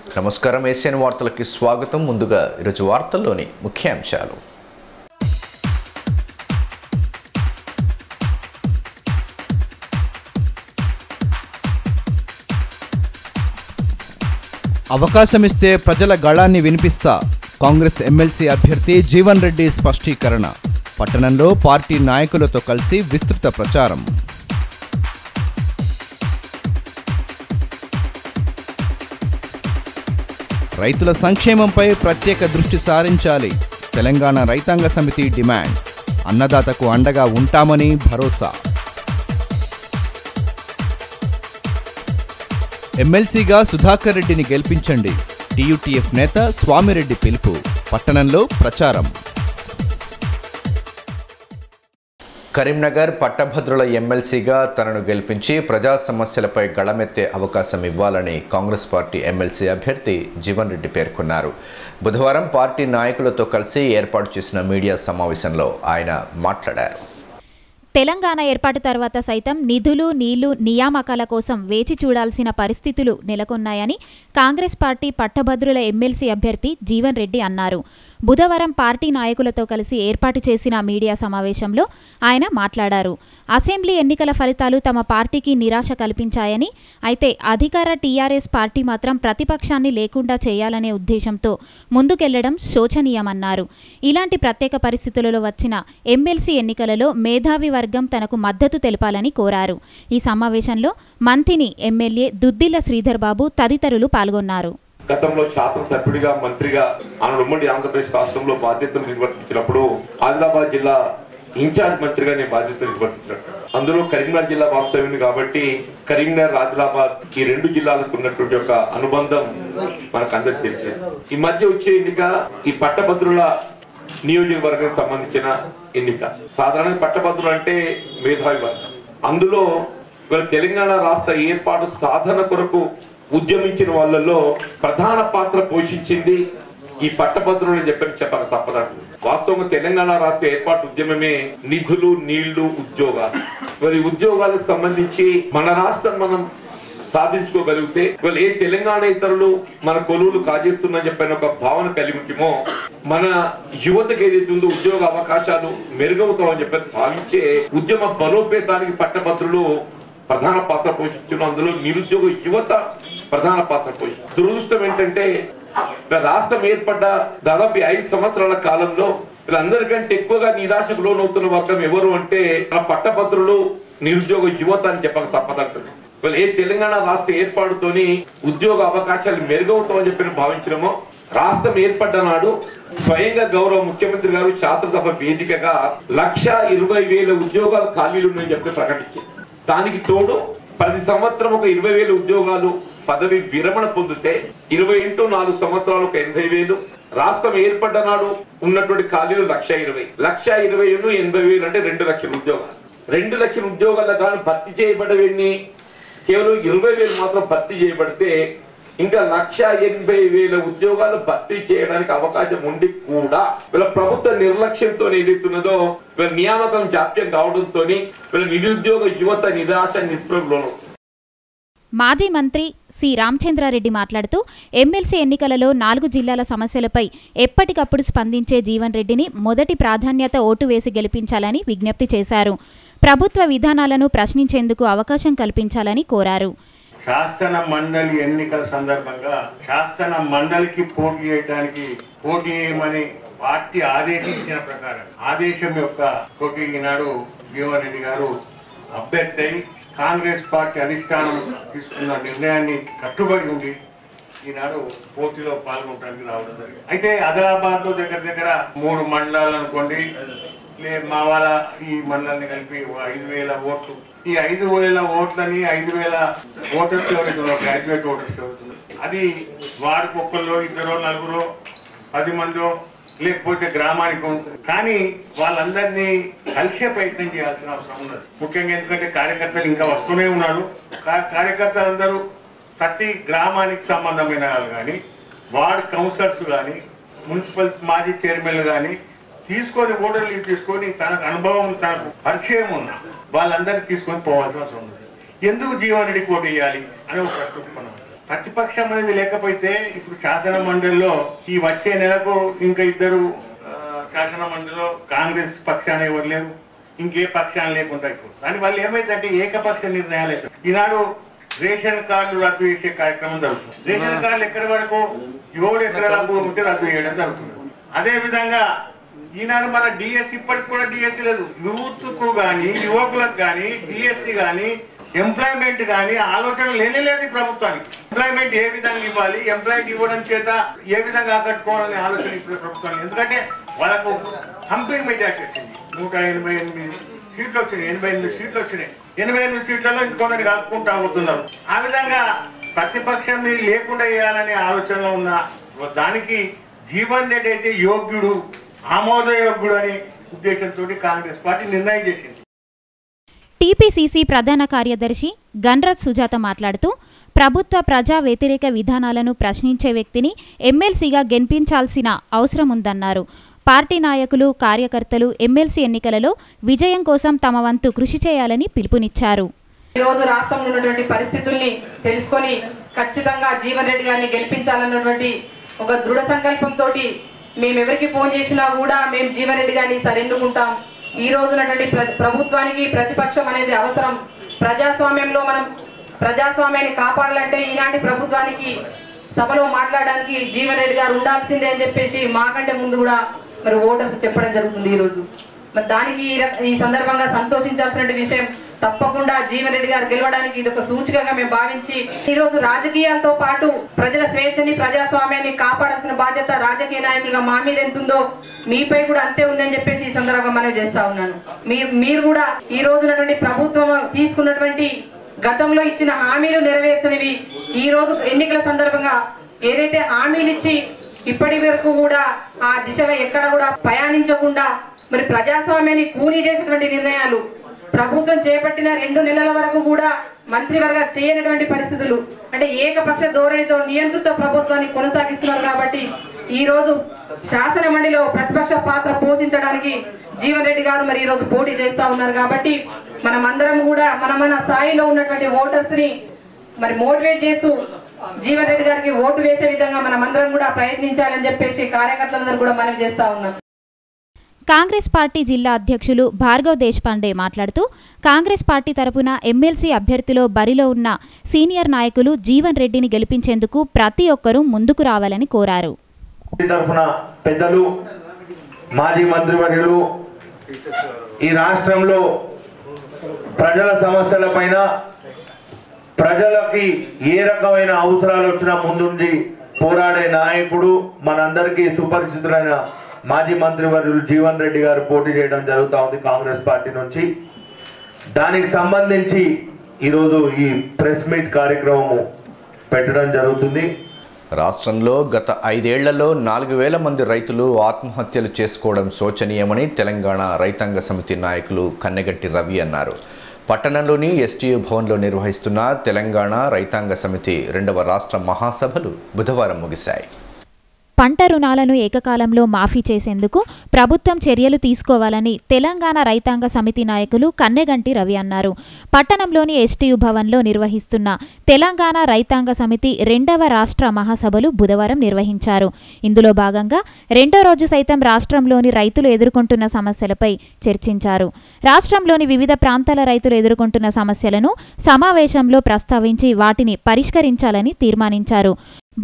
నమస్కారం, ఏషియన్ వార్తలకి స్వాగతం. ముందుగా ఈరోజు వార్తల్లోని ముఖ్యాంశాలు. అవకాశమిస్తే ప్రజల గళాన్ని వినిపిస్తా. కాంగ్రెస్ ఎమ్మెల్సీ అభ్యర్థి జీవన్ రెడ్డి స్పష్టీకరణ. పట్టణంలో పార్టీ నాయకులతో కలిసి విస్తృత ప్రచారం. రైతుల సంక్షేమంపై ప్రత్యేక దృష్టి సారించాలి. తెలంగాణ రైతాంగ సమితి డిమాండ్. అన్నదాతకు అండగా ఉంటామని భరోసా. ఎమ్మెల్సీగా సుధాకర్ రెడ్డిని గెలిపించండి. టీయూటీఎఫ్ నేత స్వామిరెడ్డి పిలుపు. పట్టణంలో ప్రచారం. కరీంనగర్ పట్టభద్రుల ఎమ్మెల్సీగా తనను గెలిపించి ప్రజా సమస్యలపై గళమెత్తే అవకాశం ఇవ్వాలని కాంగ్రెస్ పార్టీ ఎమ్మెల్సీ అభ్యర్థి జీవన్ రెడ్డి పేర్కొన్నారు. బుధవారం పార్టీ నాయకులతో కలిసి ఏర్పాటు చేసిన మీడియా సమావేశంలో ఆయన మాట్లాడారు. తెలంగాణ ఏర్పాటు తర్వాత సైతం నిధులు, నీళ్లు, నియామకాల కోసం వేచి చూడాల్సిన పరిస్థితులు నెలకొన్నాయని కాంగ్రెస్ పార్టీ పట్టభద్రుల ఎమ్మెల్సీ అభ్యర్థి జీవన్ రెడ్డి అన్నారు. బుధవారం పార్టీ నాయకులతో కలిసి ఏర్పాటు చేసిన మీడియా సమావేశంలో ఆయన మాట్లాడారు. అసెంబ్లీ ఎన్నికల ఫలితాలు తమ పార్టీకి నిరాశ కల్పించాయని, అయితే అధికార టీఆర్ఎస్ పార్టీ మాత్రం ప్రతిపక్షాన్ని లేకుండా చేయాలనే ఉద్దేశంతో ముందుకెళ్లడం శోచనీయమన్నారు. ఇలాంటి ప్రత్యేక పరిస్థితులలో వచ్చిన ఎమ్మెల్సీ ఎన్నికలలో మేధావి వర్గం తనకు మద్దతు తెలపాలని కోరారు. ఈ సమావేశంలో మంథిని ఎమ్మెల్యే దుద్దిల్ల శ్రీధర్ బాబు తదితరులు పాల్గొన్నారు. గతంలో శాసనసభ్యుడిగా, మంత్రిగా ఉమ్మడి ఆంధ్రప్రదేశ్ రాష్ట్రంలో బాధ్యతలు నిర్వర్తించినప్పుడు ఆదిలాబాద్ జిల్లా ఇన్ఛార్జ్ మంత్రిగా నేను బాధ్యతలు నిర్వర్తించాను. అందులో కరీంనగర్ జిల్లా వాస్తవ్యం కాబట్టి కరీంనగర్, ఆదిలాబాద్ ఈ రెండు జిల్లాలకు ఉన్నటువంటి ఒక అనుబంధం మనకు అందరికి తెలిసింది. ఈ మధ్య వచ్చే ఎన్నిక ఈ పట్టభద్రుల నియోజకవర్గానికి సంబంధించిన ఎన్నిక. సాధారణంగా పట్టభద్రులు అంటే మేధావి వర్గం. అందులో తెలంగాణ రాష్ట్ర ఏర్పాటు సాధన కొరకు ఉద్యమించిన వాళ్ళలో ప్రధాన పాత్ర పోషించింది ఈ పట్టభద్రులు అని చెప్పక తప్పదండి. వాస్తవంగా తెలంగాణ రాష్ట్ర ఏర్పాటు ఉద్యమమే నిధులు, నీళ్లు, ఉద్యోగాలు. మరి ఉద్యోగాలకు సంబంధించి మన రాష్ట్రం మనం సాధించుకోగలిగితే ఏ తెలంగాణ ఇతరులు మన కొలువులు కాజేస్తుందని చెప్పిన ఒక భావన కలిగి ఉంటేమో మన యువతకు ఏదైతే ఉందో ఉద్యోగ అవకాశాలు మెరుగవుతామని చెప్పి భావించే ఉద్యమ బలోపేతానికి పట్టభద్రులు ప్రధాన పాత్ర పోషించడం. అందులో నిరుద్యోగ యువత ప్రధాన పాత్ర పోషించారు. దురదృష్టం ఏంటంటే రాష్ట్రం ఏర్పడ్డ దాదాపు 5 సంవత్సరాల కాలంలో వీళ్ళందరికంటే ఎక్కువగా నిరాశకు లోనవుతున్న వర్గం ఎవరు అంటే ఆ పట్టభద్రులు, నిరుద్యోగ యువత అని చెప్పక తప్పదంటుంది. ఏ తెలంగాణ రాష్ట్ర ఏర్పాటుతోని ఉద్యోగ అవకాశాలు మెరుగవుతామని చెప్పి భావించడమో, రాష్ట్రం ఏర్పడ్డ నాడు స్వయంగా గౌరవ ముఖ్యమంత్రి గారు శాసనసభ వేదికగా 1,20,000 ఉద్యోగాలు ఖాళీలు ఉన్నాయని చెప్పి ప్రకటించారు. దానికి తోడు ప్రతి సంవత్సరం ఒక 20,000 ఉద్యోగాలు పదవి విరమణ పొందితే 20 × 4 సంవత్సరాలు 80,000. రాష్ట్రం ఏర్పడ్డ నాడు ఉన్నటువంటి ఖాళీలు 1,20,000. 1,20,000 80,000 అంటే 2 లక్షల ఉద్యోగాలు. 2 లక్షల ఉద్యోగాల కానీ భర్తీ చేయబడేవన్నీ కేవలం 20,000 మాత్రం భర్తీ చేయబడితే ఇంకా 1,80,000 ఉద్యోగాలు భర్తీ చేయడానికి అవకాశం ఉండి కూడా వీళ్ళ ప్రభుత్వ నిర్లక్ష్యంతో ఏదైతున్నదో వీళ్ళ నియామకం జాప్యం కావడంతో వీళ్ళ నిరుద్యోగ యువత నిరాశ నిస్పృహలో. మాజీ మంత్రి సి రామచంద్రారెడ్డి మాట్లాడుతూ ఎమ్మెల్సీ ఎన్నికలలో 4 జిల్లాల సమస్యలపై ఎప్పటికప్పుడు స్పందించే జీవన్ రెడ్డిని మొదటి ప్రాధాన్యత ఓటు వేసి గెలిపించాలని విజ్ఞప్తి చేశారు. ప్రభుత్వ విధానాలను ప్రశ్నించేందుకు అవకాశం కల్పించాలని కోరారు. శాసన మండలి ఎన్నికల సందర్భంగా శాసన మండలికి పోటీ చేయమని పార్టీ ఆదేశించిన ప్రకారం ఆదేశం యొక్క పోటీ ఈనాడు జీవన్ రెడ్డి గారు అభ్యర్థి కాంగ్రెస్ పార్టీ అధిష్టానం తీసుకున్న నిర్ణయాన్ని కట్టుబడి ఉండి ఈనాడు పోటీలో పాల్గొనడానికి రావడం జరిగింది. అయితే ఆదిలాబాద్ లో దగ్గర 3 మండలాలు అనుకోండి, మా వాళ్ళ ఈ మండలాన్ని కలిపి 5,000 ఓట్లు. ఈ 5,000 ఓట్లని 5,000 ఓటర్స్ ఎవరైతే గ్రాడ్యుయేట్ ఓటర్స్ అవుతుంది, అది వారికి ఒక్కళ్ళు, 2, 4, 10 మందో లేకపోతే గ్రామానికి ఉంటుంది. కానీ వాళ్ళందరినీ కలిసే ప్రయత్నం చేయాల్సిన అవసరం ఉన్నది. ముఖ్యంగా ఎందుకంటే కార్యకర్తలు ఇంకా వస్తూనే ఉన్నారు. కార్యకర్తలందరూ ప్రతి గ్రామానికి సంబంధమైన వాళ్ళు కానీ, వార్డ్ కౌన్సిలర్స్ కానీ, మున్సిపల్ మాజీ చైర్మన్లు కానీ తీసుకొని ఓటర్లు తీసుకొని తనకు అనుభవం, తనకు పరిచయం ఉన్న వాళ్ళందరినీ తీసుకొని పోవాల్సిన అవసరం ఉంది. ఎందుకు జీవన్ రెడ్డి పోటీ చేయాలి అని ఒక ప్రశ్న. ప్రతిపక్షం అనేది లేకపోతే ఇప్పుడు శాసన మండలిలో ఈ వచ్చే నెలకు ఇంకా ఇద్దరు శాసన మండలిలో కాంగ్రెస్ పక్షాన్ని ఎవరు లేరు, ఇంకే పక్షాలు లేకుండా అయిపోతుంది. దానివల్ల ఏమైందంటే ఏకపక్ష నిర్ణయాలు. ఈనాడు రేషన్ కార్డులు రద్దు చేసే కార్యక్రమం జరుగుతుంది. రేషన్ కార్డులు ఎక్కడి వరకు 7 ఎకరాల భూమి ఉంటే రద్దు చేయడం జరుగుతుంది. అదే విధంగా ఈనాడు మన డిఎస్సి ఇప్పటికి కూడా డిఎస్సి లేదు. యూత్ కు గాని యువకులకు గాని డిఎస్సి గాని ఎంప్లాయ్మెంట్ గాని ఆలోచన లేనే లేదు ప్రభుత్వానికి. ఎంప్లాయ్మెంట్ ఏ విధంగా ఇవ్వాలి, ఎంప్లాయ్మెంట్ ఇవ్వడం చేత ఏ విధంగా ఆకట్టుకోవాలనే ఆలోచన ఇప్పుడు ప్రభుత్వానికి. ఎందుకంటే వాళ్ళకు కంపెనీ మెజార్టీ వచ్చింది, 188 సీట్లు వచ్చినాయి, 88 సీట్లు వచ్చినాయి. 88 సీట్లలో ఇంకొకటి కాకుండా అవుతున్నారు. ఆ విధంగా ప్రతిపక్షం లేకుండా చేయాలనే ఆలోచనలో ఉన్న దానికి జీవన్ రెడ్డి అయితే యోగ్యుడు, ఆమోదయోగ్యుడు అనే ఉద్దేశంతో కాంగ్రెస్ పార్టీ నిర్ణయం చేసింది. టీపీసీసీ ప్రధాన కార్యదర్శి గన్రత్ సుజాత మాట్లాడుతూ ప్రభుత్వ ప్రజా వ్యతిరేక విధానాలను ప్రశ్నించే వ్యక్తిని ఎమ్మెల్సీగా గెలిపించాల్సిన అవసరం ఉందన్నారు. పార్టీ నాయకులు, కార్యకర్తలు ఎమ్మెల్సీ ఎన్నికలలో విజయం కోసం తమ వంతు కృషి చేయాలని పిలుపునిచ్చారు. ఈరోజు రాష్ట్రంలో ఉన్నటువంటి పరిస్థితుల్ని తెలుసుకొని ఖచ్చితంగా జీవన్ రెడ్డి గారిని గెలిపించాలన్నటువంటి ఒక దృఢ సంకల్పంతో మేము ఎవరికి ఫోన్ చేసినా కూడా మేము జీవన్ రెడ్డి గారిని సరెన్నుకుంటాం. ఈ రోజు ఉన్నటువంటి ప్రభుత్వానికి ప్రతిపక్షం అనేది అవసరం. ప్రజాస్వామ్యంలో మనం ప్రజాస్వామ్యాన్ని కాపాడాలంటే ఈనాటి ప్రభుత్వానికి సభలో మాట్లాడడానికి జీవన్ రెడ్డి గారు ఉండాల్సిందే అని చెప్పేసి మాకంటే ముందు కూడా మరి ఓటర్స్ చెప్పడం జరుగుతుంది. ఈ రోజు మరి దానికి ఈ సందర్భంగా సంతోషించాల్సిన విషయం. తప్పకుండా జీవన్ రెడ్డి గారు గెలవడానికి ఇది ఒక సూచికగా మేము భావించి ఈ రోజు రాజకీయాలతో పాటు ప్రజల స్వేచ్ఛని, ప్రజాస్వామ్యాన్ని కాపాడాల్సిన బాధ్యత రాజకీయ నాయకులుగా మా మీద ఎంత ఉందో మీపై కూడా అంతే ఉందని చెప్పేసి ఈ సందర్భంగా మనం చేస్తా ఉన్నాను. మీరు కూడా ఈ రోజునటువంటి ప్రభుత్వం తీసుకున్నటువంటి గతంలో ఇచ్చిన హామీలు నెరవేర్చనివి ఈ రోజు ఎన్నికల సందర్భంగా ఏదైతే హామీలు ఇచ్చి ఇప్పటి వరకు కూడా ఆ దిశగా ఎక్కడ కూడా ప్రయాణించకుండా మరి ప్రజాస్వామ్యాన్ని కూనీ చేసినటువంటి నిర్ణయాలు ప్రభుత్వం చేపట్టిన 2 నెలల వరకు కూడా మంత్రివర్గ చేయనటువంటి పరిస్థితులు, అంటే ఏకపక్ష ధోరణితో నియంత్రిత ప్రభుత్వాన్ని కొనసాగిస్తున్నారు. కాబట్టి ఈ రోజు శాసన మండలిలో ప్రతిపక్ష పాత్ర పోషించడానికి జీవన్ రెడ్డి గారు మరి ఈ రోజు పోటీ చేస్తా ఉన్నారు. కాబట్టి మనమందరం కూడా మన స్థాయిలో ఉన్నటువంటి ఓటర్స్ ని మరి మోటివేట్ చేస్తూ జీవన్ రెడ్డి గారికి ఓటు వేసే విధంగా మనమందరం కూడా ప్రయత్నించాలని చెప్పేసి కార్యకర్తలందరూ కూడా మనవి చేస్తా ఉన్నాం. కాంగ్రెస్ పార్టీ జిల్లా అధ్యక్షులు భార్గవ్ దేశపాండే మాట్లాడుతూ కాంగ్రెస్ పార్టీ తరపున ఎమ్మెల్సీ అభ్యర్థిలో బరిలో ఉన్న సీనియర్ నాయకులు జీవన్ రెడ్డిని గెలిపించేందుకు ప్రతి ఒక్కరూ ముందుకు రావాలని కోరారు. పెద్దలు, మాజీ మంత్రివర్యులు ఈ రాష్ట్రంలో ప్రజల సమస్యలపైన ప్రజలకి ఏ రకమైన అవసరాలు వచ్చినా ముందుండి పోరాడే నాయకుడు, మనందరికీ సుపరిచితులైన మాజీ మంత్రివర్యులు జీవన్ రెడ్డి గారు పోటీ చేయడం జరుగుతూ ఉంది కాంగ్రెస్ పార్టీ నుంచి. దానికి సంబంధించి ఈరోజు ఈ ప్రెస్ మీట్ కార్యక్రమం పెట్టడం జరుగుతుంది. రాష్ట్రంలో గత 5 ఏళ్లలో 4,000 మంది రైతులు ఆత్మహత్యలు చేసుకోవడం శోచనీయమని తెలంగాణ రైతాంగ సమితి నాయకులు కన్నెగంటి రవి అన్నారు. పట్టణంలోని ఎస్టీయూ భవన్లో నిర్వహిస్తున్న తెలంగాణ రైతాంగ సమితి 2వ రాష్ట్ర మహాసభలు బుధవారం ముగిశాయి. పంట రుణాలను ఏకకాలంలో మాఫీ చేసేందుకు ప్రభుత్వం చర్యలు తీసుకోవాలని తెలంగాణ రైతాంగ సమితి నాయకులు కన్నెగంటి రవి అన్నారు. పట్టణంలోని ఎస్టీయూ భవన్లో నిర్వహిస్తున్న తెలంగాణ రైతాంగ సమితి 2వ రాష్ట్ర మహాసభలు బుధవారం నిర్వహించారు. ఇందులో భాగంగా 2వ రోజు సైతం రాష్ట్రంలోని రైతులు ఎదుర్కొంటున్న సమస్యలపై చర్చించారు. రాష్ట్రంలోని వివిధ ప్రాంతాల రైతులు ఎదుర్కొంటున్న సమస్యలను సమావేశంలో ప్రస్తావించి వాటిని పరిష్కరించాలని తీర్మానించారు.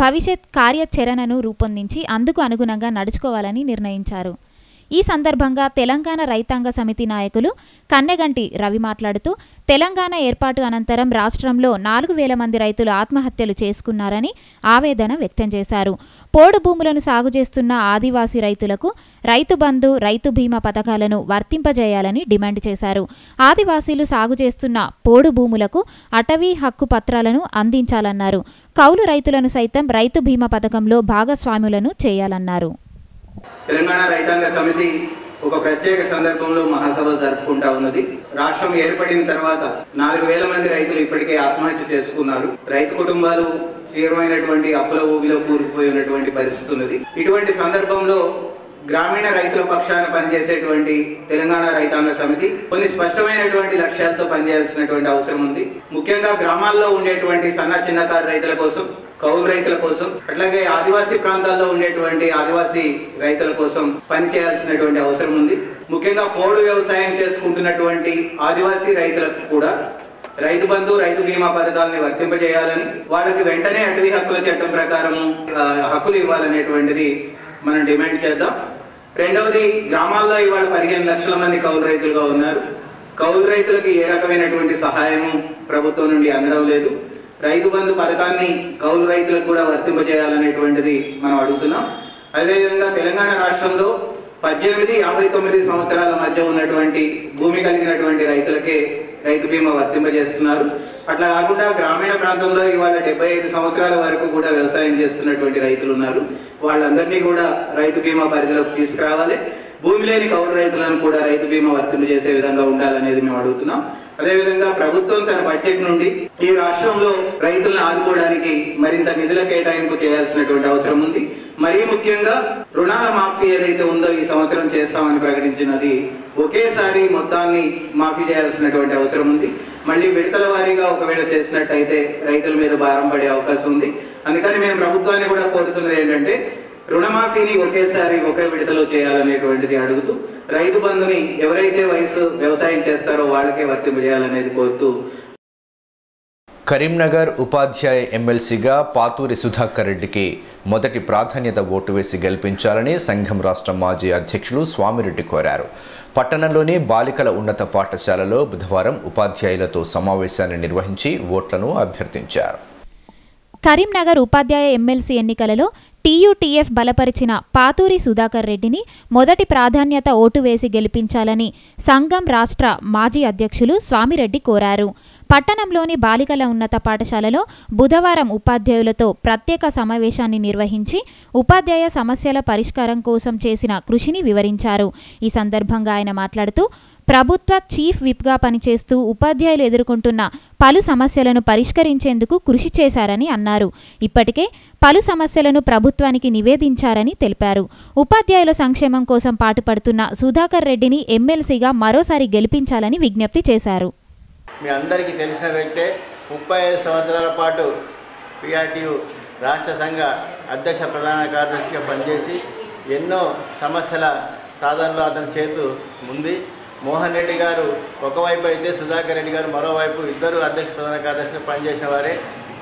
భవిష్యత్ కార్యాచరణను రూపొందించి అందుకు అనుగుణంగా నడుచుకోవాలని నిర్ణయించారు. ఈ సందర్భంగా తెలంగాణ రైతాంగ సమితి నాయకులు కన్నెగంటి రవి మాట్లాడుతూ తెలంగాణ ఏర్పాటు అనంతరం రాష్ట్రంలో 4,000 మంది రైతులు ఆత్మహత్యలు చేసుకున్నారని ఆవేదన వ్యక్తం చేశారు. పోడు భూములను సాగు చేస్తున్న ఆదివాసీ రైతులకు రైతు బంధు, రైతు బీమా పథకాలను వర్తింపజేయాలని డిమాండ్ చేశారు. ఆదివాసీలు సాగు చేస్తున్న పోడు భూములకు అటవీ హక్కు పత్రాలను అందించాలన్నారు. కౌలు రైతులను సైతం రైతు బీమా పథకంలో భాగస్వాములను చేయాలన్నారు. తెలంగాణ రైతాంగ సమితి ఒక ప్రత్యేక సందర్భంలో మహాసభ జరుపుకుంటా ఉన్నది. రాష్ట్రం ఏర్పడిన తర్వాత 4,000 మంది రైతులు ఇప్పటికే ఆత్మహత్య చేసుకున్నారు. రైతు కుటుంబాలు తీవ్రమైనటువంటి అప్పుల ఊబిలో కూరుకుపోయినటువంటి పరిస్థితి ఉన్నది. ఇటువంటి సందర్భంలో గ్రామీణ రైతుల పక్షాన పనిచేసేటువంటి తెలంగాణ రైతాంగ సమితి కొన్ని స్పష్టమైనటువంటి లక్ష్యాలతో పనిచేయాల్సినటువంటి అవసరం ఉంది. ముఖ్యంగా గ్రామాల్లో ఉండేటువంటి సన్న చిన్నకారు రైతుల కోసం, కౌలు రైతుల కోసం, అట్లాగే ఆదివాసీ ప్రాంతాల్లో ఉండేటువంటి ఆదివాసీ రైతుల కోసం పనిచేయాల్సినటువంటి అవసరం ఉంది. ముఖ్యంగా పోడు వ్యవసాయం చేసుకుంటున్నటువంటి ఆదివాసీ రైతులకు కూడా రైతు బంధు, రైతు బీమా పథకాలని వర్తింపజేయాలని, వాళ్ళకి వెంటనే అటవీ హక్కుల చట్టం ప్రకారము హక్కులు ఇవ్వాలనేటువంటిది మనం డిమాండ్ చేద్దాం. రెండవది, గ్రామాల్లో ఇవాళ 15 లక్షల మంది కౌలు రైతులుగా ఉన్నారు. కౌలు రైతులకి ఏ రకమైనటువంటి సహాయము ప్రభుత్వం నుండి అందడం లేదు. రైతు బంధు పథకాన్ని కౌలు రైతులకు కూడా వర్తింపజేయాలనేటువంటిది మనం అడుగుతున్నాం. అదేవిధంగా తెలంగాణ రాష్ట్రంలో 18-59 సంవత్సరాల మధ్య ఉన్నటువంటి భూమి కలిగినటువంటి రైతులకే రైతు బీమా వర్తింపజేస్తున్నారు. అట్లా కాకుండా గ్రామీణ ప్రాంతంలో ఇవాళ 75 సంవత్సరాల వరకు కూడా వ్యవసాయం చేస్తున్నటువంటి రైతులు ఉన్నారు. వాళ్ళందరినీ కూడా రైతు బీమా పరిధిలోకి తీసుకురావాలి. భూమి లేని కౌలు రైతులను కూడా రైతు బీమా వర్తింపజేసే విధంగా ఉండాలనేది మేము అడుగుతున్నాం. అదేవిధంగా ప్రభుత్వం తన బడ్జెట్ నుండి ఈ రాష్ట్రంలో రైతులను ఆదుకోవడానికి మరింత నిధుల కేటాయింపు చేయాల్సినటువంటి అవసరం ఉంది. మరీ ముఖ్యంగా రుణాల మాఫీ ఏదైతే ఉందో ఈ సంవత్సరం చేస్తామని ప్రకటించినది ఒకేసారి మొత్తాన్ని మాఫీ చేయాల్సినటువంటి అవసరం ఉంది. మళ్ళీ విడతల వారీగా ఒకవేళ చేసినట్టయితే రైతుల మీద భారం పడే అవకాశం ఉంది. అందుకని మేము ప్రభుత్వాన్ని కూడా కోరుతున్నది ఏంటంటే రుణమాఫీని ఒకేసారి ఒకే విడతలో చేయాలనేటువంటిది అడుగుతూ, రైతు బంధుని ఎవరైతే వయసు వ్యవసాయం చేస్తారో వాళ్ళకే వర్తింపజేయాలనేది కోరుతూ. కరీంనగర్ ఉపాధ్యాయ ఎమ్మెల్సీగా పాతూరి సుధాకర్ రెడ్డికి మొదటి ప్రాధాన్యత ఓటు వేసి గెలిపించాలని సంఘం రాష్ట్ర మాజీ అధ్యక్షులు స్వామిరెడ్డి కోరారు. పట్టణంలోని బాలికల ఉన్నత పాఠశాలలో బుధవారం ఉపాధ్యాయులతో సమావేశాన్ని నిర్వహించి ఓట్లను అభ్యర్థించారు. కరీంనగర్ ఉపాధ్యాయ ఎమ్మెల్సీ ఎన్నికలలో టీయూటీఎఫ్ బలపరిచిన పాతూరి సుధాకర్ రెడ్డిని మొదటి ప్రాధాన్యత ఓటు వేసి గెలిపించాలని సంఘం రాష్ట్ర మాజీ అధ్యక్షులు స్వామిరెడ్డి కోరారు. పట్టణంలోని బాలికల ఉన్నత పాఠశాలలో బుధవారం ఉపాధ్యాయులతో ప్రత్యేక సమావేశాన్ని నిర్వహించి ఉపాధ్యాయ సమస్యల పరిష్కారం కోసం చేసిన కృషిని వివరించారు. ఈ సందర్భంగా ఆయన మాట్లాడుతూ, ప్రభుత్వ చీఫ్ విప్గా పనిచేస్తూ ఉపాధ్యాయులు ఎదుర్కొంటున్న పలు సమస్యలను పరిష్కరించేందుకు కృషి చేశారని అన్నారు. ఇప్పటికే పలు సమస్యలను ప్రభుత్వానికి నివేదించారని తెలిపారు. ఉపాధ్యాయుల సంక్షేమం కోసం పాటుపడుతున్న సుధాకర్ రెడ్డిని ఎమ్మెల్సీగా మరోసారి గెలిపించాలని విజ్ఞప్తి చేశారు. మీ అందరికీ తెలిసిన వ్యక్తే 35 సంవత్సరాల పాటు పిఆర్టీయు రాష్ట్ర సంఘ అధ్యక్ష ప్రధాన కార్యదర్శిగా పనిచేసి ఎన్నో సమస్యల సాధనలో అతని చేతు ఉంది. మోహన్ రెడ్డి గారు ఒకవైపు అయితే సుధాకర్ రెడ్డి గారు మరోవైపు ఇద్దరు అధ్యక్ష ప్రధాన కార్యదర్శిగా పనిచేసిన వారే.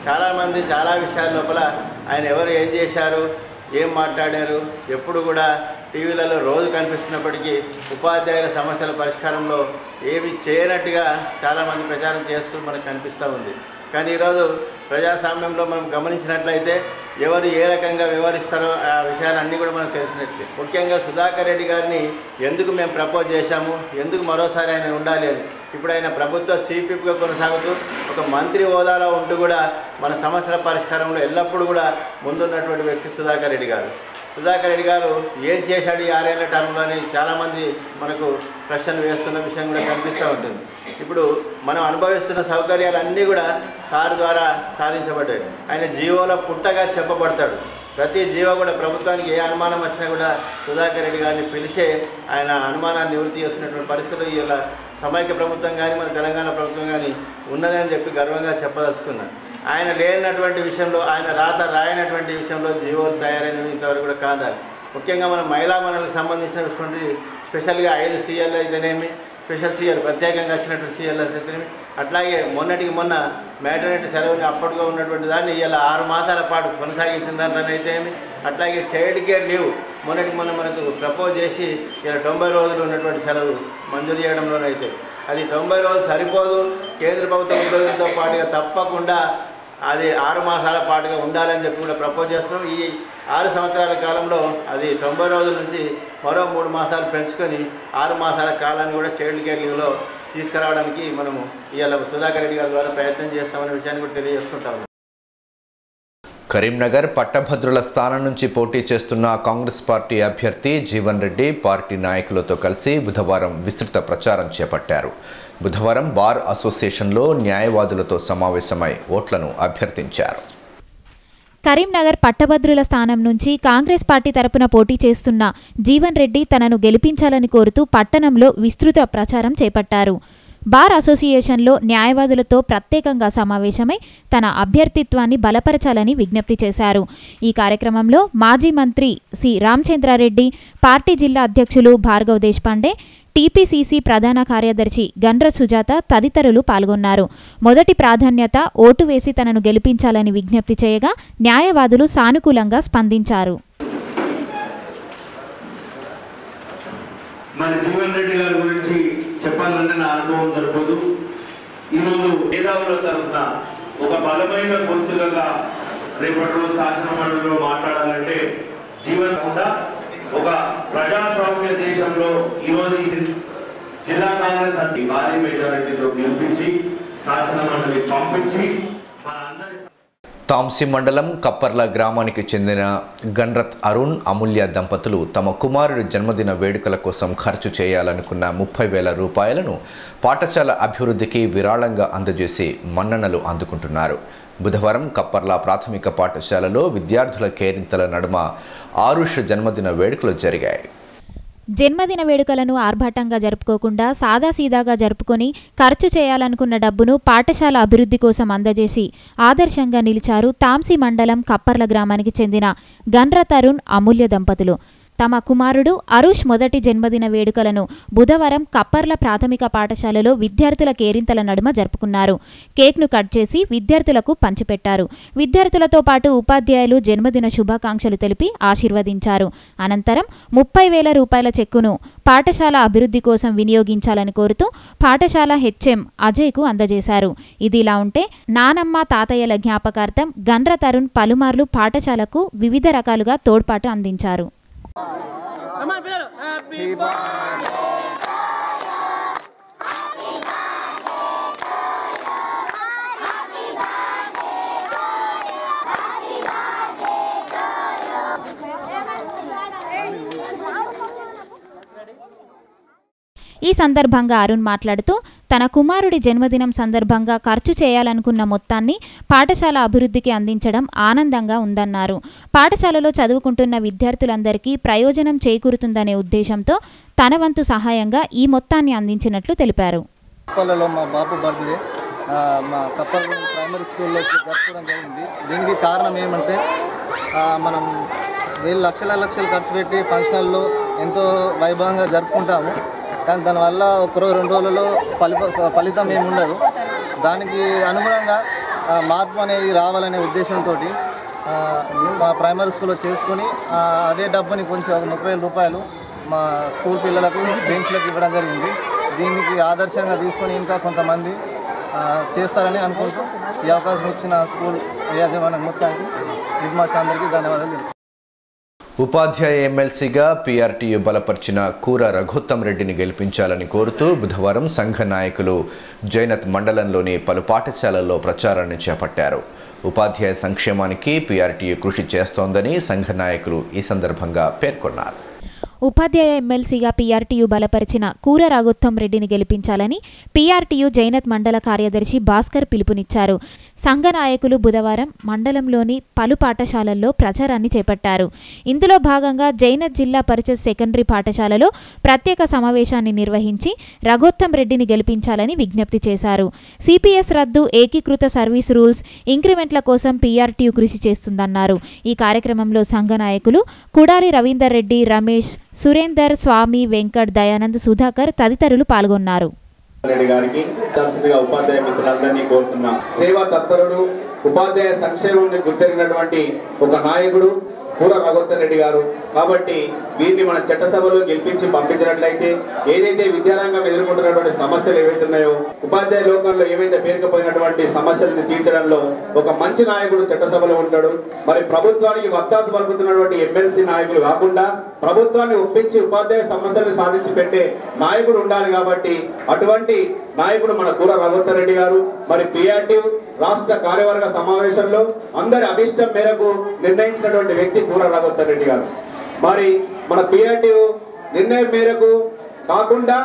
చాలామంది చాలా విషయాల లోపల ఆయన ఎవరు ఏం చేశారు, ఏం మాట్లాడారు, ఎప్పుడు కూడా టీవీలలో రోజు కనిపిస్తున్నప్పటికీ ఉపాధ్యాయుల సమస్యల పరిష్కారంలో ఏమి చేయనట్టుగా చాలామంది ప్రచారం చేస్తూ మనకు కనిపిస్తూ ఉంది. కానీ ఈరోజు ప్రజాస్వామ్యంలో మనం గమనించినట్లయితే ఎవరు ఏ రకంగా వ్యవహరిస్తారో ఆ విషయాలన్నీ కూడా మనకు తెలిసినట్లే. ముఖ్యంగా సుధాకర్ రెడ్డి గారిని ఎందుకు మేము ప్రపోజ్ చేశాము, ఎందుకు మరోసారి ఆయన ఉండాలి అని. ఇప్పుడు ఆయన ప్రభుత్వ చీఫ్ విప్గా కొనసాగుతూ ఒక మంత్రి హోదాలో ఉంటూ కూడా మన సమస్యల పరిష్కారంలో ఎల్లప్పుడూ కూడా ముందున్నటువంటి వ్యక్తి సుధాకర్ రెడ్డి గారు. సుధాకర్ రెడ్డి గారు ఏం చేశాడు ఈ 6 ఏళ్ల టర్మ్లో అని చాలామంది మనకు ప్రశ్నలు వేస్తున్న విషయం కూడా కనిపిస్తూ ఉంటుంది. ఇప్పుడు మనం అనుభవిస్తున్న సౌకర్యాలన్నీ కూడా సార్ ద్వారా సాధించబడ్డాయి. ఆయన జీవోలో పుట్టగా చెప్పబడతాడు. ప్రతి జీవో కూడా ప్రభుత్వానికి ఏ అనుమానం వచ్చినా కూడా సుధాకర్ రెడ్డి గారిని పిలిచే ఆయన అనుమానాన్ని నివృత్తి చేసుకునేటువంటి పరిస్థితులు ఇలా సమైక్య ప్రభుత్వం కానీ మన తెలంగాణ ప్రభుత్వం కానీ ఉన్నదని చెప్పి గర్వంగా చెప్పదలుచుకున్నాను. ఆయన లేనటువంటి విషయంలో, ఆయన రాత రాయనటువంటి విషయంలో జీవోలు తయారైన ఇంతవరకు కూడా కాదాలి. ముఖ్యంగా మన మహిళా మనలకు సంబంధించినటువంటి స్పెషల్గా 5 సీఎల్ అయితేనేమి, స్పెషల్ సీఎల్ ప్రత్యేకంగా వచ్చినటువంటి సీఎల్ అయితేనేమి, అట్లాగే మొన్నటికి మొన్న మ్యాటర్నిటీ సెలవుని అప్పటిగా ఉన్నటువంటి దాన్ని ఇలా 6 మాసాల పాటు కొనసాగించిన దాంట్లోనైతేమి, అట్లాగే చైల్డ్ కేర్ లీవ్ మొన్నటికి మొన్న మనకు ప్రపోజ్ చేసి ఇలా 90 రోజులు ఉన్నటువంటి సెలవు మంజూరు చేయడంలోనైతే అది 90 రోజులు సరిపోదు. కేంద్ర ప్రభుత్వ ఉద్యోగులతో పాటుగా తప్పకుండా అది 6 మాసాల పాటుగా ఉండాలని చెప్పి కూడా ప్రపోజ్ చేస్తున్నాం. ఈ 6 సంవత్సరాల కాలంలో అది 90 రోజుల నుంచి మరో 3 మాసాలు పెంచుకొని 6 మాసాల కాలాన్ని కూడా చైల్డ్ కేర్ లీవ్లో తీసుకురావడానికి మనము ఇవాళ సుధాకర్ రెడ్డి గారి ద్వారా ప్రయత్నం చేస్తామనే విషయాన్ని కూడా తెలియజేసుకుంటాము. కరీంనగర్ పట్టభద్రుల స్థానం నుంచి పోటీ చేస్తున్న కాంగ్రెస్ పార్టీ అభ్యర్థి జీవన్ రెడ్డి పార్టీ నాయకులతో కలిసి బుధవారం విస్తృత ప్రచారం చేపట్టారు. బుధవారం బార్ అసోసియేషన్లో న్యాయవాదులతో సమావేశమై ఓట్లను అభ్యర్థించారు. కరీంనగర్ పట్టభద్రుల స్థానం నుంచి కాంగ్రెస్ పార్టీ తరపున పోటీ చేస్తున్న జీవన్ రెడ్డి తనను గెలిపించాలని కోరుతూ పట్టణంలో విస్తృత ప్రచారం చేపట్టారు. బార్ అసోసియేషన్లో న్యాయవాదులతో ప్రత్యేకంగా సమావేశమై తన అభ్యర్థిత్వాన్ని బలపరచాలని విజ్ఞప్తి చేశారు. ఈ కార్యక్రమంలో మాజీ మంత్రి సి రామచంద్రారెడ్డి, పార్టీ జిల్లా అధ్యక్షులు భార్గవ్ దేశపాండే, టీపీసీసీ ప్రధాన కార్యదర్శి గండ్ర సుజాత తదితరులు పాల్గొన్నారు. మొదటి ప్రాధాన్యత ఓటు వేసి తనను గెలిపించాలని విజ్ఞప్తి చేయగా న్యాయవాదులు సానుకూలంగా స్పందించారు. మన జీవన్ రెడ్డి గారి గురించి చెప్పాలంటే నా అనుభవం సరిపోదు. ఈరోజు మేధావుల తరఫున ఒక బలమైన గొంతుగా రేపటి రోజు శాసన మండలిలో మాట్లాడాలంటే జీవన్ కూడా ఒక ప్రజాస్వామ్య దేశంలో ఈరోజు జిల్లా కాంగ్రెస్ అతి భారీ మెజారిటీతో గెలిపించి శాసన మండలి పంపించి తాంసి మండలం కప్పర్ల గ్రామానికి చెందిన గన్రత్ అరుణ్, అమూల్య దంపతులు తమ కుమారుడి జన్మదిన వేడుకల కోసం ఖర్చు చేయాలనుకున్న 30,000 రూపాయలను పాఠశాల అభివృద్ధికి విరాళంగా అందజేసి మన్ననలు అందుకుంటున్నారు. బుధవారం కప్పర్ల ప్రాథమిక పాఠశాలలో విద్యార్థుల కేరింతల నడుమ ఆరుష్ జన్మదిన వేడుకలు జరిగాయి. జన్మదిన వేడుకలను ఆర్భాటంగా జరుపుకోకుండా సాదాసీదాగా జరుపుకొని ఖర్చు చేయాలనుకున్న డబ్బును పాఠశాల అభివృద్ధి కోసం అందజేసి ఆదర్శంగా నిలిచారు తాంసి మండలం కప్పర్ల గ్రామానికి చెందిన గన్రత్ అరుణ్, అమూల్య దంపతులు. తమ కుమారుడు అరుష్ మొదటి జన్మదిన వేడుకలను బుధవారం కప్పర్ల ప్రాథమిక పాఠశాలలో విద్యార్థుల కేరింతల నడుమ జరుపుకున్నారు. కేక్ను కట్ చేసి విద్యార్థులకు పంచిపెట్టారు. విద్యార్థులతో పాటు ఉపాధ్యాయులు జన్మదిన శుభాకాంక్షలు తెలిపి ఆశీర్వదించారు. అనంతరం 30,000 రూపాయల చెక్కును పాఠశాల అభివృద్ధి కోసం వినియోగించాలని కోరుతూ పాఠశాల హెచ్ఎం అజయ్కు అందజేశారు. ఇదిలా ఉంటే నానమ్మ తాతయ్యల జ్ఞాపకార్థం గన్రత్ అరుణ్ పలుమార్లు పాఠశాలకు వివిధ రకాలుగా తోడ్పాటు అందించారు. ఈ సందర్భంగా అరుణ్ మాట్లాడుతూ తన కుమారుడి జన్మదినం సందర్భంగా ఖర్చు చేయాలనుకున్న మొత్తాన్ని పాఠశాల అభివృద్ధికి అందించడం ఆనందంగా ఉందన్నారు. పాఠశాలలో చదువుకుంటున్న విద్యార్థులందరికీ ప్రయోజనం చేకూరుతుందనే ఉద్దేశంతో తన వంతు సహాయంగా ఈ మొత్తాన్ని అందించినట్లు తెలిపారు. మా బాబు బర్త్డే మా కప్పల్ ప్రైమరీ స్కూల్లో జరుపుకోవడం జరిగింది. దీనికి కారణం ఏమంటే మనం లక్షలు ఖర్చు పెట్టి ఫంక్షన్లో ఎంతో వైభవంగా జరుపుకుంటాము. కానీ దానివల్ల ఒక 2 రోజులలో ఫలితం ఏమి ఉండదు. దానికి అనుగుణంగా మార్పు అనేది రావాలనే ఉద్దేశంతో మా ప్రైమరీ స్కూల్లో చేసుకొని అదే డబ్బుని కొంచెం ఒక 30,000 రూపాయలు మా స్కూల్ పిల్లలకు బెంచ్లకు ఇవ్వడం జరిగింది. దీనికి ఆదర్శంగా తీసుకొని ఇంకా కొంతమంది చేస్తారని అనుకుంటూ ఈ అవకాశం ఇచ్చిన స్కూల్ యాజమాన్యం మొత్తానికి హెడ్ మాస్టర్ అందరికీ ధన్యవాదాలు. ఉపాధ్యాయ ఎమ్మెల్సీగా పీఆర్టీయూ బలపరిచిన కూర రఘోత్తం రెడ్డిని గెలిపించాలని కోరుతూ బుధవారం సంఘ నాయకులు జైనత్ మండలంలోని పలు పాఠశాలల్లో ప్రచారాన్ని చేపట్టారు. ఉపాధ్యాయ సంక్షేమానికి పీఆర్టీయూ కృషి చేస్తోందని సంఘ నాయకులు ఈ సందర్భంగా పేర్కొన్నారు. ఉపాధ్యాయ ఎమ్మెల్సీగా పీఆర్టీయూ బలపరిచిన కూర రఘోత్తం రెడ్డిని గెలిపించాలని పీఆర్టీయూ జైనత్ మండల కార్యదర్శి భాస్కర్ పిలుపునిచ్చారు. సంఘ నాయకులు బుధవారం మండలంలోని పలు పాఠశాలల్లో ప్రచారాన్ని చేపట్టారు. ఇందులో భాగంగా జైనత్ జిల్లా పరిషత్ సెకండరీ పాఠశాలలో ప్రత్యేక సమావేశాన్ని నిర్వహించి రఘోత్తం రెడ్డిని గెలిపించాలని విజ్ఞప్తి చేశారు. సిపిఎస్ రద్దు, ఏకీకృత సర్వీస్ రూల్స్, ఇంక్రిమెంట్ల కోసం పీఆర్టీయూ కృషి చేస్తుందన్నారు. ఈ కార్యక్రమంలో సంఘ నాయకులు కుడాలి రవీందర్ రెడ్డి, రమేష్, సురేందర్, స్వామి, వెంకట్, దయానంద్, సుధాకర్ తదితరులు పాల్గొన్నారు. గారికి ఉపాధ్యాయ మిత్రులందరినీ కోరుతున్నా. సేవా తత్పరుడు, ఉపాధ్యాయ సంక్షేమాన్ని గుర్తెరిగినటువంటి ఒక నాయకుడు కూర రఘోత్తం రెడ్డి గారు. కాబట్టి వీరిని మన చట్టసభలో గెలిపించి పంపించినట్లయితే ఏదైతే విద్యారంగం ఎదుర్కొంటున్నటువంటి సమస్యలు ఏవైతే ఉన్నాయో, ఉపాధ్యాయ లోకంలో ఏవైతే పేరుకుపోయినటువంటి సమస్యలను తీర్చడంలో ఒక మంచి నాయకుడు చట్టసభలో ఉంటాడు. మరి ప్రభుత్వానికి వత్తాసు పలుకుతున్నటువంటి ఎమ్మెల్సీ నాయకులు కాకుండా ప్రభుత్వాన్ని ఒప్పించి ఉపాధ్యాయ సమస్యలను సాధించి పెట్టే నాయకుడు ఉండాలి. కాబట్టి అటువంటి నాయకుడు మన కూర రఘోత్తం రెడ్డి గారు. మరి పీఆర్టీయూ రాష్ట్ర కార్యవర్గ సమావేశంలో అందరి అభిష్టం మేరకు నిర్ణయించినటువంటి వ్యక్తి కూర రఘోత్తం రెడ్డి గారు. మరి మన పీఆర్టీయూ నిర్ణయం మేరకు కాకుండా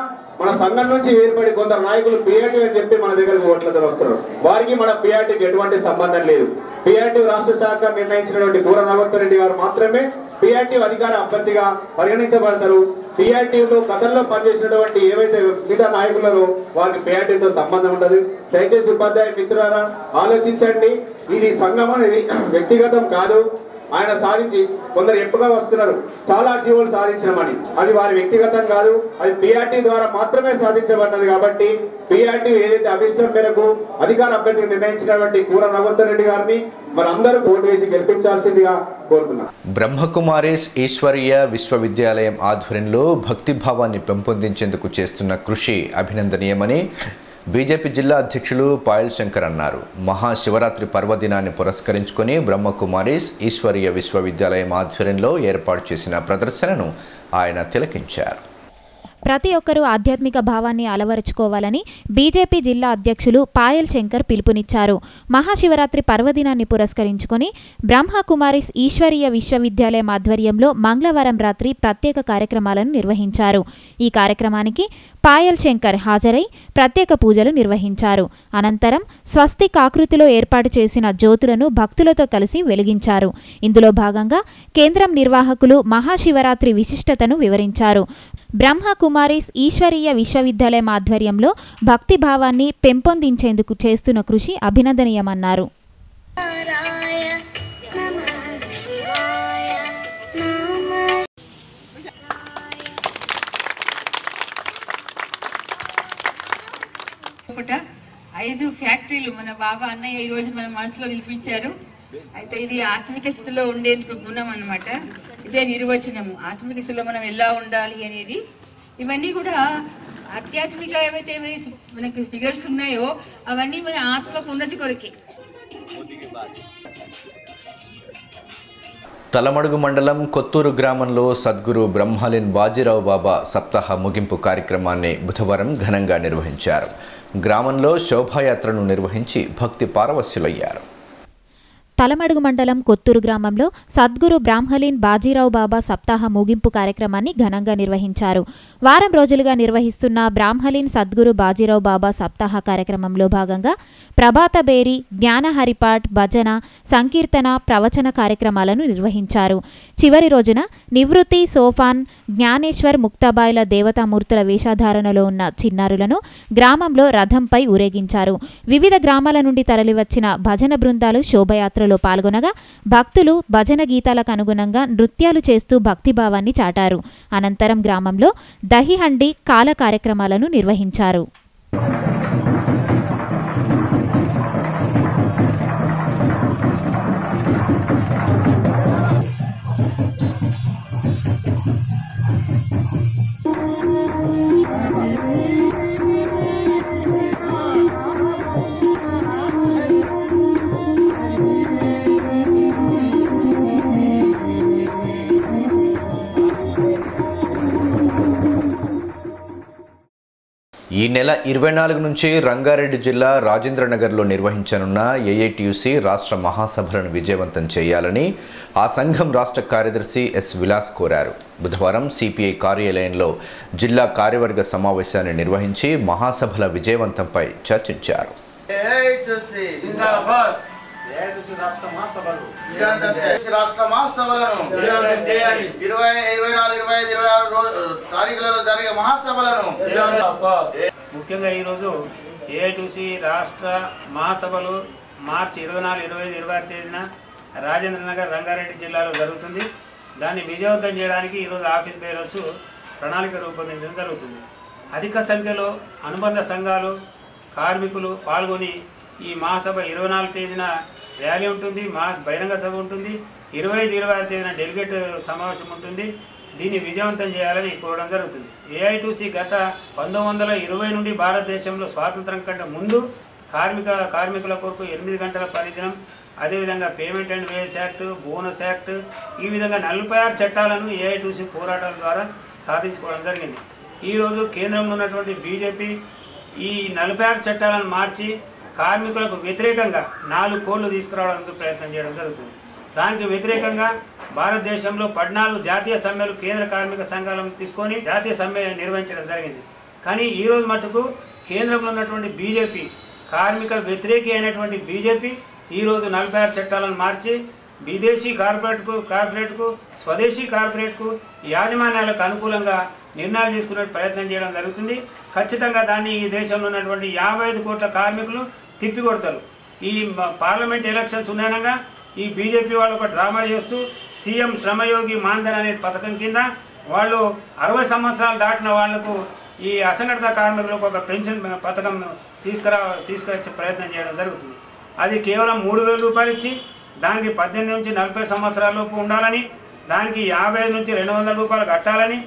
మన సంఘం నుంచి ఏర్పడి కొందరు నాయకులు పిఆర్టీ అని చెప్పి మన దగ్గరకు ఓట్లతో వస్తున్నారు. వారికి మన పిఆర్టీకి ఎటువంటి సంబంధం లేదు. పిఆర్టీ రాష్ట్ర శాఖ నిర్ణయించినటువంటి కూర రాఘవన్ రెడ్డి గారు మాత్రమే పిఆర్టీ అధికార అభ్యర్థిగా పరిగణించబడతారు. పిఆర్టీలో గతంలో పనిచేసినటువంటి ఏవైతే మిగతా నాయకులను వారికి పిఆర్టీతో సంబంధం ఉండదు. దయచేసి ఉపాధ్యాయ మిత్రులారా ఆలోచించండి. ఇది సంఘం అనేది వ్యక్తిగతం కాదు. ఆయన సాధించి కొందరు ఎప్పుగా వస్తున్నారు చాలా జీవోలు సాధించమని, అది వారి వ్యక్తిగతం కాదు, అది పిఆర్టీ ద్వారా మాత్రమే సాధించబడినది. కాబట్టి పిఆర్టీ ఏదైతే అభిష్టం మేరకు అధికార అభ్యర్థిగా నిర్ణయించినటువంటి కూర రాఘవన్ రెడ్డి గారిని మనందరూ ఓటు వేసి గెలిపించాల్సిందిగా కోరుతున్నాం. బ్రహ్మకుమారీస్ ఈశ్వరీయ విశ్వవిద్యాలయం ఆధ్వర్యంలో భక్తిభావాన్ని పెంపొందించేందుకు చేస్తున్న కృషి అభినందనీయమని బీజేపీ జిల్లా అధ్యక్షులు పాయల్ శంకర్ అన్నారు. మహాశివరాత్రి పర్వదినాన్ని పురస్కరించుకొని బ్రహ్మకుమారీస్ ఈశ్వరీయ విశ్వవిద్యాలయం ఆధ్వర్యంలో ఏర్పాటు చేసిన ప్రదర్శనను ఆయన తిలకించారు. ప్రతి ఒక్కరూ ఆధ్యాత్మిక భావాన్ని అలవరుచుకోవాలని బీజేపీ జిల్లా అధ్యక్షులు పాయల్ శంకర్ పిలుపునిచ్చారు. మహాశివరాత్రి పర్వదినాన్ని పురస్కరించుకొని బ్రహ్మకుమారీస్ ఈశ్వరీయ విశ్వవిద్యాలయం ఆధ్వర్యంలో మంగళవారం రాత్రి ప్రత్యేక కార్యక్రమాలను నిర్వహించారు. ఈ కార్యక్రమానికి పాయల్ శంకర్ హాజరై ప్రత్యేక పూజలు నిర్వహించారు. అనంతరం స్వస్తిక్ ఆకృతిలో ఏర్పాటు చేసిన జ్యోతులను భక్తులతో కలిసి వెలిగించారు. ఇందులో భాగంగా కేంద్రం నిర్వాహకులు మహాశివరాత్రి విశిష్టతను వివరించారు. బ్రహ్మకుమారీస్ ఈశ్వరీయ విశ్వవిద్యాలయం ఆధ్వర్యంలో భక్తి భావాన్ని పెంపొందించేందుకు చేస్తున్న కృషి అభినందనీయమన్నారు. ఐదు ఫ్యాక్టరీలు మన బాబా అన్నయ్య ఈ రోజు మన మనసులో నిలిపించారు. అయితే ఇది ఆత్మిక స్థితిలో ఉండేందుకు గుణం అన్నమాట. ఇదే నిర్వచనము, ఆత్మిక స్థితిలో మనం ఎలా ఉండాలి అనేది. ఇవన్నీ కూడా ఆధ్యాత్మిక ఏవైతే మనకి ఫిగర్స్ ఉన్నాయో అవన్నీ మన ఆత్మకు ఉన్నతి కొరకే. తలమడుగు మండలం కొత్తూరు గ్రామంలో సద్గురు బ్రహ్మలీన్ బాజీరావు బాబా సప్తాహ ముగింపు కార్యక్రమాన్ని బుధవారం ఘనంగా నిర్వహించారు. గ్రామంలో శోభాయాత్రను నిర్వహించి భక్తి పారవశ్యులయ్యారు. తలమడుగు మండలం కొత్తూరు గ్రామంలో సద్గురు బ్రహ్మలీన్ బాజీరావు బాబా సప్తాహ ముగింపు కార్యక్రమాన్ని ఘనంగా నిర్వహించారు. వారం రోజులుగా నిర్వహిస్తున్న బ్రహ్మలీన్ సద్గురు బాజీరావు బాబా సప్తాహ కార్యక్రమంలో భాగంగా ప్రభాత బేరి, జ్ఞాన హరిపాట్, భజన, సంకీర్తన, ప్రవచన కార్యక్రమాలను నిర్వహించారు. చివరి రోజున నివృత్తి, సోఫాన్, జ్ఞానేశ్వర్, ముక్తాబాయిల దేవతామూర్తుల వేషధారణలో ఉన్న చిన్నారులను గ్రామంలో రథంపై ఊరేగించారు. వివిధ గ్రామాల నుండి తరలివచ్చిన భజన బృందాలు శోభయాత్రలో పాల్గొనగా భక్తులు భజన గీతాలకు అనుగుణంగా నృత్యాలు చేస్తూ భక్తిభావాన్ని చాటారు. అనంతరం గ్రామంలో దహిహండి, కాల కార్యక్రమాలను నిర్వహించారు. ఈ నెల 24 నుంచి రంగారెడ్డి జిల్లా రాజేంద్రనగర్లో నిర్వహించనున్న ఏఐటీయూసీ రాష్ట్ర మహాసభలను విజయవంతం చేయాలని ఆ సంఘం రాష్ట్ర కార్యదర్శి ఎస్ విలాస్ కోరారు. బుధవారం సిపిఐ కార్యాలయంలో జిల్లా కార్యవర్గ సమావేశాన్ని నిర్వహించి మహాసభల విజయవంతంపై చర్చించారు. రాష్ట్ర మహాసభలను 24-25-26 తారీఖులలో జరిగే మహాసభలను ముఖ్యంగా ఈరోజు ఏఐటీసీ రాష్ట్ర మహాసభలు మార్చి 24-25-26 తేదీన రాజేంద్రనగర్ రంగారెడ్డి జిల్లాలో జరుగుతుంది. దాన్ని విజయవంతం చేయడానికి ఈరోజు ఆఫీస్ బేరర్స్ ప్రణాళిక రూపొందించడం జరుగుతుంది. అధిక సంఖ్యలో అనుబంధ సంఘాలు, కార్మికులు పాల్గొని ఈ మహాసభ 24 తేదీన ర్యాలీ ఉంటుంది, బహిరంగ సభ ఉంటుంది, 25-26 తేదీన డెలిగేట్ సమావేశం ఉంటుంది. దీన్ని విజయవంతం చేయాలని కోరడం జరుగుతుంది. ఏఐటీసీ గత 1920 నుండి భారతదేశంలో స్వాతంత్రం కంటే ముందు కార్మికుల కొరకు 8 గంటల పనిదినం, అదేవిధంగా payment and wage act, bonus act, ఈ విధంగా 46 చట్టాలను ఏఐటీసీ పోరాటాల ద్వారా సాధించుకోవడం జరిగింది. ఈరోజు కేంద్రంలో ఉన్నటువంటి బీజేపీ ఈ 46 చట్టాలను మార్చి కార్మికులకు వ్యతిరేకంగా 4 కోడ్లు తీసుకురావడానికి ప్రయత్నం చేయడం జరుగుతుంది. దానికి వ్యతిరేకంగా భారతదేశంలో 14 జాతీయ సమ్మెలు కేంద్ర కార్మిక సంఘాలను తీసుకొని జాతీయ సమ్మె నిర్వహించడం జరిగింది. కానీ ఈరోజు మటుకు కేంద్రంలో ఉన్నటువంటి బీజేపీ, కార్మిక వ్యతిరేకి అయినటువంటి బీజేపీ ఈరోజు 46 చట్టాలను మార్చి విదేశీ కార్పొరేట్కు స్వదేశీ కార్పొరేట్కు యాజమాన్యాలకు అనుకూలంగా నిర్ణయాలు తీసుకునే ప్రయత్నం చేయడం జరుగుతుంది. ఖచ్చితంగా దాన్ని ఈ దేశంలో ఉన్నటువంటి 55 కోట్ల కార్మికులు తిప్పికొడతారు. ఈ పార్లమెంట్ ఎలక్షన్స్ ఉన్నాయనగా ఈ బీజేపీ వాళ్ళు ఒక డ్రామా చేస్తూ సీఎం శ్రమయోగి మాన్ధన్ అనే పథకం కింద వాళ్ళు 60 సంవత్సరాలు దాటిన వాళ్లకు ఈ అసంఘటిత కార్మికులకు ఒక పెన్షన్ పథకం తీసుకొచ్చే ప్రయత్నం చేయడం జరుగుతుంది. అది కేవలం 3,000 రూపాయలు ఇచ్చి దానికి 18 నుంచి 40 సంవత్సరాల లోపు ఉండాలని, దానికి 55 నుంచి 200 రూపాయలు కట్టాలని,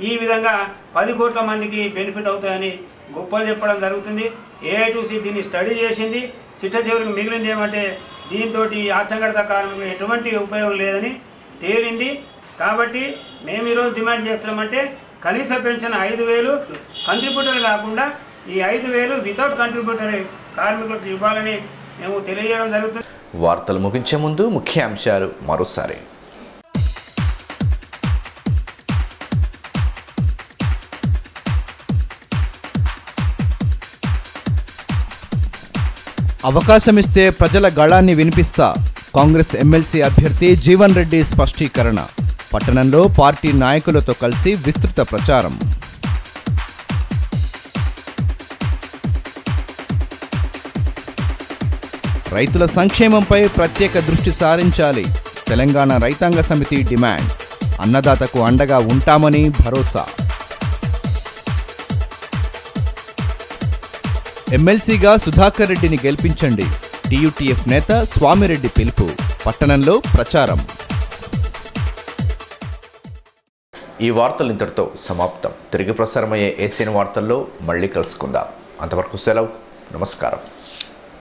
ఈ విధంగా 10 కోట్ల మందికి బెనిఫిట్ అవుతాయని గొప్పలు చెప్పడం జరుగుతుంది. ఏఐటీసీ దీన్ని స్టడీ చేసింది. చిట్ట చివరికి మిగిలింది ఏమంటే దీంతో అసంఘటిత కార్మికులు ఎటువంటి ఉపయోగం లేదని తేలింది. కాబట్టి మేము ఈరోజు డిమాండ్ చేస్తున్నామంటే కనీస పెన్షన్ 5,000 కంట్రిబ్యూటర్ కాకుండా ఈ 5,000 వితౌట్ కంట్రిబ్యూటర్ కార్మికులకు ఇవ్వాలని మేము తెలియజేయడం జరుగుతుంది. వార్తలు ముగించే ముందు ముఖ్య అంశాలు మరోసారి. అవకాశమిస్తే ప్రజల గళాన్ని వినిపిస్తా, కాంగ్రెస్ ఎమ్మెల్సీ అభ్యర్థి జీవన్ రెడ్డి స్పష్టీకరణ. పట్టణంలో పార్టీ నాయకులతో కలిసి విస్తృత ప్రచారం. రైతుల సంక్షేమంపై ప్రత్యేక దృష్టి సారించాలి, తెలంగాణ రైతాంగ సమితి డిమాండ్. అన్నదాతకు అండగా ఉంటామని భరోసా. ఎమ్మెల్సీగా సుధాకర్ రెడ్డిని గెలిపించండి, టీయూటీఎఫ్ నేత స్వామిరెడ్డి పిలుపు. పట్టణంలో ప్రచారం. ఈ వార్తలు ఇంతటితో సమాప్తం. తిరిగి ప్రసారమయ్యే ఏసీఎన్ వార్తల్లో మళ్ళీ కలుసుకుందాం. అంతవరకు సెలవు. నమస్కారం.